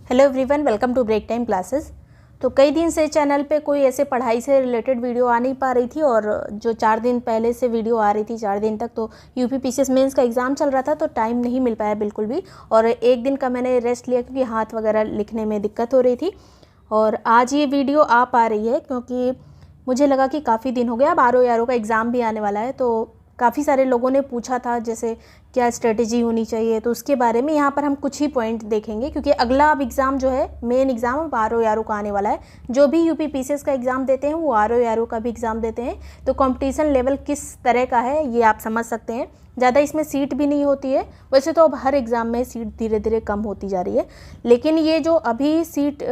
Hello everyone, welcome to break time classes. तो कई दिन से चैनल पे कोई ऐसे पढ़ाई से रिलेटेड वीडियो आ नहीं पा रही थी और जो 4 दिन पहले से वीडियो आ रही थी 4 दिन तक, तो यूपी पीसीएस मेंस का एग्ज़ाम चल रहा था तो टाइम नहीं मिल पाया बिल्कुल भी। और एक दिन का मैंने रेस्ट लिया क्योंकि हाथ वगैरह लिखने में दिक्कत हो रही थी। और आज ये वीडियो आ पा रही है क्योंकि मुझे लगा कि काफ़ी दिन हो गया, अब आर का एग्ज़ाम भी आने वाला है। तो काफ़ी सारे लोगों ने पूछा था जैसे क्या स्ट्रेटेजी होनी चाहिए, तो उसके बारे में यहाँ पर हम कुछ ही पॉइंट देखेंगे क्योंकि अगला अब एग्ज़ाम जो है मेन एग्ज़ाम अब आर का आने वाला है। जो भी यूपी पीसीएस का एग्ज़ाम देते हैं वो आर का भी एग्ज़ाम देते हैं, तो कंपटीशन लेवल किस तरह का है ये आप समझ सकते हैं। ज़्यादा इसमें सीट भी नहीं होती है, वैसे तो अब हर एग्ज़ाम में सीट धीरे धीरे कम होती जा रही है, लेकिन ये जो अभी सीट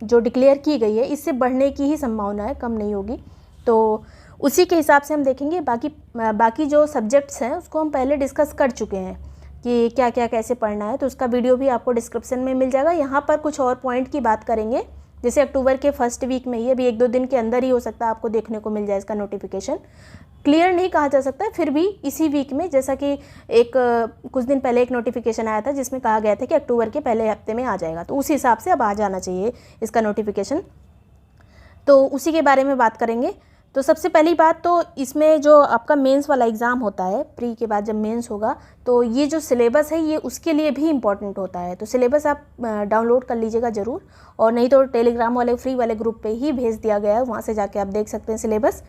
जो डिक्लेयर की गई है इससे बढ़ने की ही संभावना है, कम नहीं होगी। तो उसी के हिसाब से हम देखेंगे। बाकी जो सब्जेक्ट्स हैं उसको हम पहले डिस्कस कर चुके हैं कि क्या क्या कैसे पढ़ना है, तो उसका वीडियो भी आपको डिस्क्रिप्शन में मिल जाएगा। यहाँ पर कुछ और पॉइंट की बात करेंगे, जैसे अक्टूबर के फर्स्ट वीक में ही, अभी 1-2 दिन के अंदर ही हो सकता है आपको देखने को मिल जाए इसका नोटिफिकेशन। क्लियर नहीं कहा जा सकता है, फिर भी इसी वीक में, जैसा कि कुछ दिन पहले एक नोटिफिकेशन आया था जिसमें कहा गया था कि अक्टूबर के पहले हफ्ते में आ जाएगा, तो उस हिसाब से अब आ जाना चाहिए इसका नोटिफिकेशन। तो उसी के बारे में बात करेंगे। तो सबसे पहली बात तो इसमें जो आपका मेंस वाला एग्ज़ाम होता है, प्री के बाद जब मेंस होगा, तो ये जो सिलेबस है ये उसके लिए भी इम्पॉर्टेंट होता है। तो सिलेबस आप डाउनलोड कर लीजिएगा ज़रूर, और नहीं तो टेलीग्राम वाले फ्री वाले ग्रुप पे ही भेज दिया गया है, वहाँ से जाके आप देख सकते हैं सिलेबस।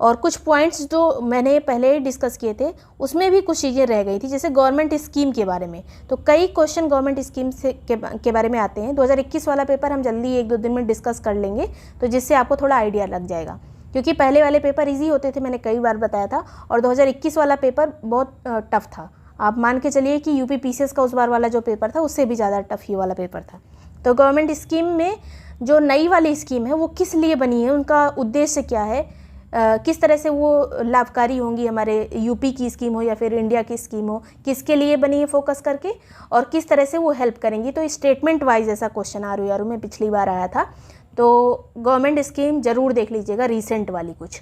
और कुछ पॉइंट्स जो मैंने पहले ही डिस्कस किए थे उसमें भी कुछ चीज़ें रह गई थी, जैसे गवर्नमेंट स्कीम के बारे में। तो कई क्वेश्चन गवर्नमेंट स्कीम से के बारे में आते हैं। 2021 वाला पेपर हम जल्दी 1-2 दिन में डिस्कस कर लेंगे, तो जिससे आपको थोड़ा आइडिया लग जाएगा, क्योंकि पहले वाले पेपर इजी होते थे, मैंने कई बार बताया था, और 2021 वाला पेपर बहुत टफ था। आप मान के चलिए कि यूपी पीसीएस का उस बार वाला जो पेपर था उससे भी ज़्यादा टफ ही वाला पेपर था। तो गवर्नमेंट स्कीम में जो नई वाली स्कीम है वो किस लिए बनी है, उनका उद्देश्य क्या है, किस तरह से वो लाभकारी होंगी, हमारे यूपी की स्कीम हो या फिर इंडिया की स्कीम हो, किसके लिए बनी है फोकस करके, और किस तरह से वो हेल्प करेंगी। तो स्टेटमेंट वाइज ऐसा क्वेश्चन आर में पिछली बार आया था। तो गवर्नमेंट स्कीम ज़रूर देख लीजिएगा, रीसेंट वाली कुछ,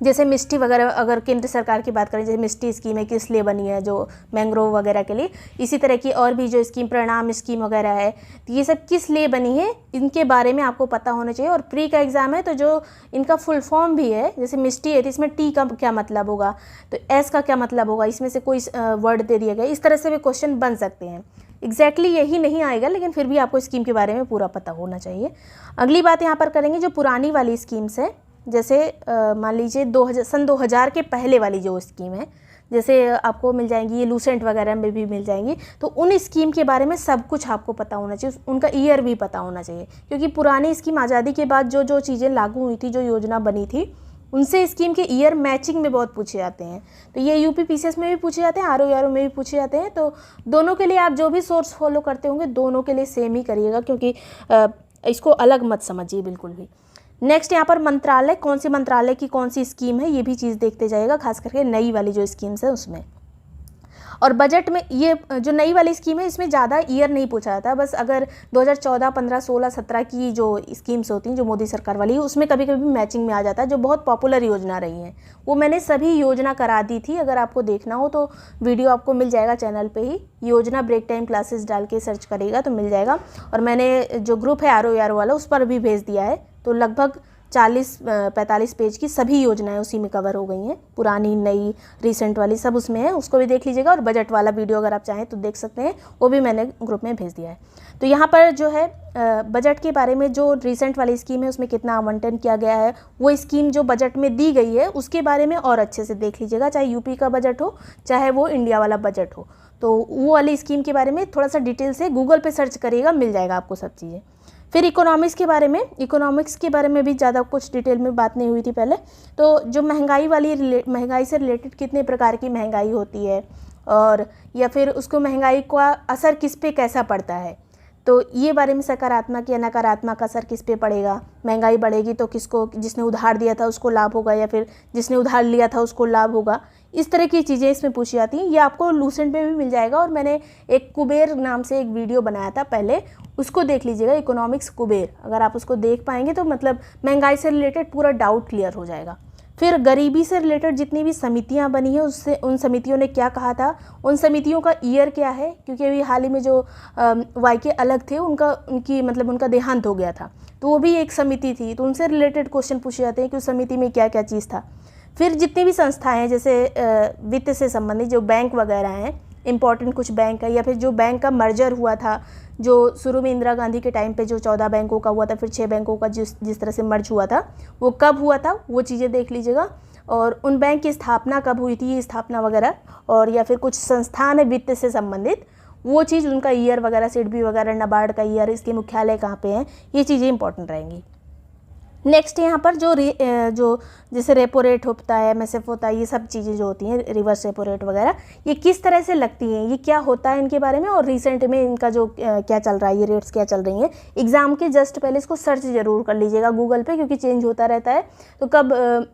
जैसे मिस्टी वगैरह, अगर केंद्र सरकार की बात करें, जैसे मिस्टी स्कीम है किस लिए बनी है, जो मैंग्रोव वगैरह के लिए। इसी तरह की और भी जो स्कीम, प्रणाम स्कीम वगैरह है, तो ये सब किस लिए बनी है इनके बारे में आपको पता होना चाहिए। और प्री का एग्ज़ाम है तो जो इनका फुल फॉर्म भी है, जैसे मिस्टी है तो इसमें टी का क्या मतलब होगा, तो एस का क्या मतलब होगा, इसमें से कोई वर्ड दे दिया गया, इस तरह से भी क्वेश्चन बन सकते हैं। एग्जैक्टली यही नहीं आएगा, लेकिन फिर भी आपको स्कीम के बारे में पूरा पता होना चाहिए। अगली बात यहाँ पर करेंगे जो पुरानी वाली स्कीम्स है, जैसे मान लीजिए 2000 के पहले वाली जो स्कीम है, जैसे आपको मिल जाएंगी, ये लूसेंट वगैरह में भी मिल जाएंगी, तो उन स्कीम के बारे में सब कुछ आपको पता होना चाहिए, उनका ईयर भी पता होना चाहिए, क्योंकि पुरानी स्कीम आज़ादी के बाद जो जो चीज़ें लागू हुई थी, जो योजना बनी थी, उनसे स्कीम के ईयर मैचिंग में बहुत पूछे जाते हैं। तो ये यूपी पीसीएस में भी पूछे जाते हैं, आर में भी पूछे जाते हैं। तो दोनों के लिए आप जो भी सोर्स फॉलो करते होंगे दोनों के लिए सेम ही करिएगा, क्योंकि इसको अलग मत समझिए बिल्कुल भी। नेक्स्ट यहाँ पर मंत्रालय, कौन सी मंत्रालय की कौन सी स्कीम है ये भी चीज़ देखते जाएगा, खास करके नई वाली जो स्कीम्स है उसमें। और बजट में ये जो नई वाली स्कीम है इसमें ज़्यादा ईयर नहीं पूछा जाता, बस अगर 2014, 15, 16, 17 की जो स्कीम्स होती हैं जो मोदी सरकार वाली, उसमें कभी कभी मैचिंग में आ जाता है, जो बहुत पॉपुलर योजना रही हैं। वो मैंने सभी योजना करा दी थी, अगर आपको देखना हो तो वीडियो आपको मिल जाएगा चैनल पे ही, योजना ब्रेक टाइम क्लासेस डाल के सर्च करेगा तो मिल जाएगा। और मैंने जो ग्रुप है आर वाला उस पर भी भेज दिया है, तो लगभग 40-45 पेज की सभी योजनाएं उसी में कवर हो गई हैं, पुरानी नई रिसेंट वाली सब उसमें है, उसको भी देख लीजिएगा। और बजट वाला वीडियो अगर आप चाहें तो देख सकते हैं, वो भी मैंने ग्रुप में भेज दिया है। तो यहाँ पर जो है बजट के बारे में, जो रिसेंट वाली स्कीम है उसमें कितना आवंटन किया गया है, वो स्कीम जो बजट में दी गई है उसके बारे में और अच्छे से देख लीजिएगा, चाहे यूपी का बजट हो चाहे वो इंडिया वाला बजट हो। तो वो वाली स्कीम के बारे में थोड़ा सा डिटेल से गूगल पर सर्च करिएगा, मिल जाएगा आपको सब चीज़ें। फिर इकोनॉमिक्स के बारे में भी ज़्यादा कुछ डिटेल में बात नहीं हुई थी पहले। तो जो महंगाई से रिलेटेड कितने प्रकार की महंगाई होती है, और या फिर उसको महंगाई का असर किस पे कैसा पड़ता है, तो ये बारे में सकारात्मक या नकारात्मक असर किस पे पड़ेगा, महंगाई बढ़ेगी तो किसको, जिसने उधार दिया था उसको लाभ होगा या फिर जिसने उधार लिया था उसको लाभ होगा, इस तरह की चीज़ें इसमें पूछी जाती हैं। ये आपको लूसेंट में भी मिल जाएगा, और मैंने एक कुबेर नाम से एक वीडियो बनाया था पहले, उसको देख लीजिएगा, इकोनॉमिक्स कुबेर। अगर आप उसको देख पाएंगे तो मतलब महंगाई से रिलेटेड पूरा डाउट क्लियर हो जाएगा। फिर गरीबी से रिलेटेड जितनी भी समितियां बनी हैं उससे उन समितियों ने क्या कहा था, उन समितियों का ईयर क्या है, क्योंकि अभी हाल ही में जो वाईके अलग थे उनका देहांत हो गया था, तो वो भी एक समिति थी, तो उनसे रिलेटेड क्वेश्चन पूछे जाते हैं कि उस समिति में क्या क्या चीज़ था। फिर जितनी भी संस्थाएं हैं जैसे वित्त से संबंधित जो बैंक वगैरह हैं, इंपॉर्टेंट कुछ बैंक है, या फिर जो बैंक का मर्जर हुआ था, जो शुरू में इंदिरा गांधी के टाइम पे जो 14 बैंकों का हुआ था, फिर 6 बैंकों का जिस तरह से मर्ज हुआ था वो कब हुआ था, वो चीज़ें देख लीजिएगा। और उन बैंक की स्थापना कब हुई थी, स्थापना वगैरह, और या फिर कुछ संस्थान है वित्त से संबंधित, वो चीज़ उनका ईयर वगैरह, सिडबी वगैरह, नाबार्ड का ईयर, इसके मुख्यालय कहाँ पे हैं, ये चीज़ें इंपॉर्टेंट रहेंगी। नेक्स्ट यहाँ पर जो जैसे रेपो रेट होता है, एमएसएफ होता है, ये सब चीज़ें जो होती हैं, रिवर्स रेपो रेट वगैरह, ये किस तरह से लगती हैं, ये क्या होता है इनके बारे में, और रिसेंट में इनका जो क्या चल रहा है, ये रेट्स क्या चल रही हैं। एग्ज़ाम के जस्ट पहले इसको सर्च ज़रूर कर लीजिएगा गूगल पे, क्योंकि चेंज होता रहता है, तो कब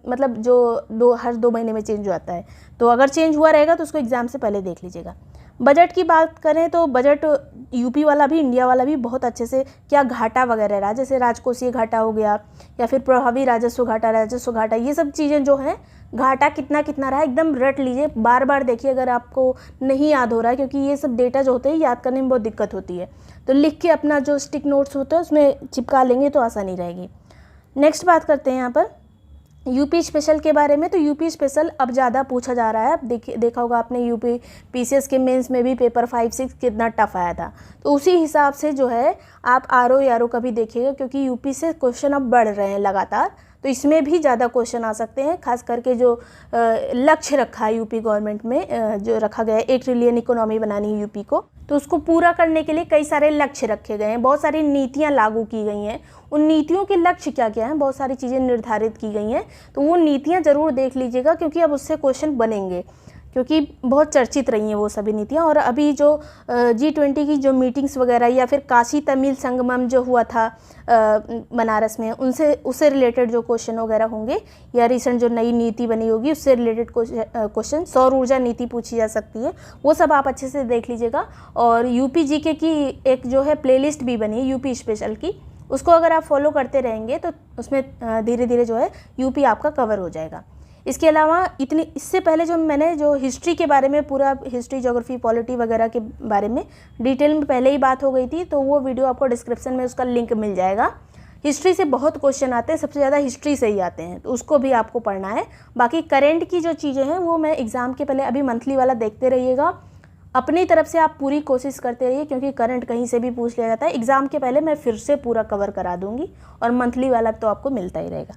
मतलब जो हर 2 महीने में चेंज होता है, तो अगर चेंज हुआ रहेगा तो उसको एग्ज़ाम से पहले देख लीजिएगा। बजट की बात करें तो बजट यूपी वाला भी, इंडिया वाला भी बहुत अच्छे से क्या घाटा वगैरह रहा, जैसे राजकोषीय घाटा हो गया, या फिर प्रभावी राजस्व घाटा, ये सब चीज़ें जो हैं, घाटा कितना कितना रहा एकदम रट लीजिए, बार बार देखिए अगर आपको नहीं याद हो रहा है, क्योंकि ये सब डेटा जो होते हैं याद करने में बहुत दिक्कत होती है, तो लिख के अपना जो स्टिक नोट्स होते हैं उसमें चिपका लेंगे तो आसानी रहेगी। नेक्स्ट बात करते हैं यहाँ पर यूपी स्पेशल के बारे में। तो यूपी स्पेशल अब ज़्यादा पूछा जा रहा है। अब देखा होगा आपने यूपी पीसीएस के मेंस में भी पेपर 5-6 कितना टफ आया था, तो उसी हिसाब से जो है आप आरओ का भी देखिएगा, क्योंकि यूपी से क्वेश्चन अब बढ़ रहे हैं लगातार, तो इसमें भी ज़्यादा क्वेश्चन आ सकते हैं। खास करके जो लक्ष्य रखा है यूपी गवर्नमेंट में, जो रखा गया है 1 ट्रिलियन इकोनॉमी बनानी है यूपी को, तो उसको पूरा करने के लिए कई सारे लक्ष्य रखे गए हैं, बहुत सारी नीतियां लागू की गई हैं। उन नीतियों के लक्ष्य क्या क्या हैं, बहुत सारी चीज़ें निर्धारित की गई हैं, तो वो नीतियां ज़रूर देख लीजिएगा, क्योंकि अब उससे क्वेश्चन बनेंगे, क्योंकि बहुत चर्चित रही हैं वो सभी नीतियाँ। और अभी जो G20 की जो मीटिंग्स वगैरह, या फिर काशी तमिल संगमम जो हुआ था बनारस में, उससे रिलेटेड जो क्वेश्चन वगैरह होंगे, या रिसेंट जो नई नीति बनी होगी उससे रिलेटेड क्वेश्चन, सौर ऊर्जा नीति पूछी जा सकती है, वो सब आप अच्छे से देख लीजिएगा। और यूपी जीके की एक जो है प्लेलिस्ट भी बनी है यूपी स्पेशल की, उसको अगर आप फॉलो करते रहेंगे तो उसमें धीरे धीरे जो है यूपी आपका कवर हो जाएगा। इसके अलावा इससे पहले जो मैंने जो हिस्ट्री के बारे में, पूरा हिस्ट्री, ज्योग्राफी, पॉलिटी वगैरह के बारे में डिटेल में पहले ही बात हो गई थी, तो वो वीडियो आपको डिस्क्रिप्शन में उसका लिंक मिल जाएगा। हिस्ट्री से बहुत क्वेश्चन आते हैं, सबसे ज़्यादा हिस्ट्री से ही आते हैं, तो उसको भी आपको पढ़ना है। बाकी करेंट की जो चीज़ें हैं वो मैं एग्ज़ाम के पहले, अभी मंथली वाला देखते रहिएगा, अपनी तरफ से आप पूरी कोशिश करते रहिए, क्योंकि करंट कहीं से भी पूछ लिया जाता है। एग्ज़ाम के पहले मैं फिर से पूरा कवर करा दूँगी, और मंथली वाला तो आपको मिलता ही रहेगा।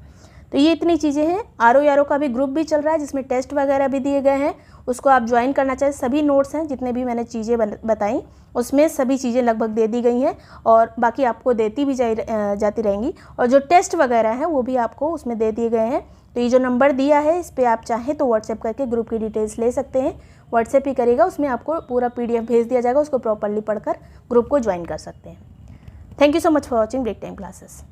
तो ये इतनी चीज़ें हैं। आरओ का भी ग्रुप भी चल रहा है, जिसमें टेस्ट वगैरह भी दिए गए हैं, उसको आप ज्वाइन करना चाहिए। सभी नोट्स हैं, जितने भी मैंने चीज़ें बताई उसमें सभी चीज़ें लगभग दे दी गई हैं, और बाकी आपको देती भी जाती रहेंगी। और जो टेस्ट वगैरह हैं वो भी आपको उसमें दे दिए गए हैं। तो ये जो नंबर दिया है, इस पर आप चाहें तो व्हाट्सएप करके ग्रुप की डिटेल्स ले सकते हैं। व्हाट्सएप ही करिएगा, उसमें आपको पूरा PDF भेज दिया जाएगा, उसको प्रॉपरली पढ़कर ग्रुप को ज्वाइन कर सकते हैं। Thank you so much for watching break time classes.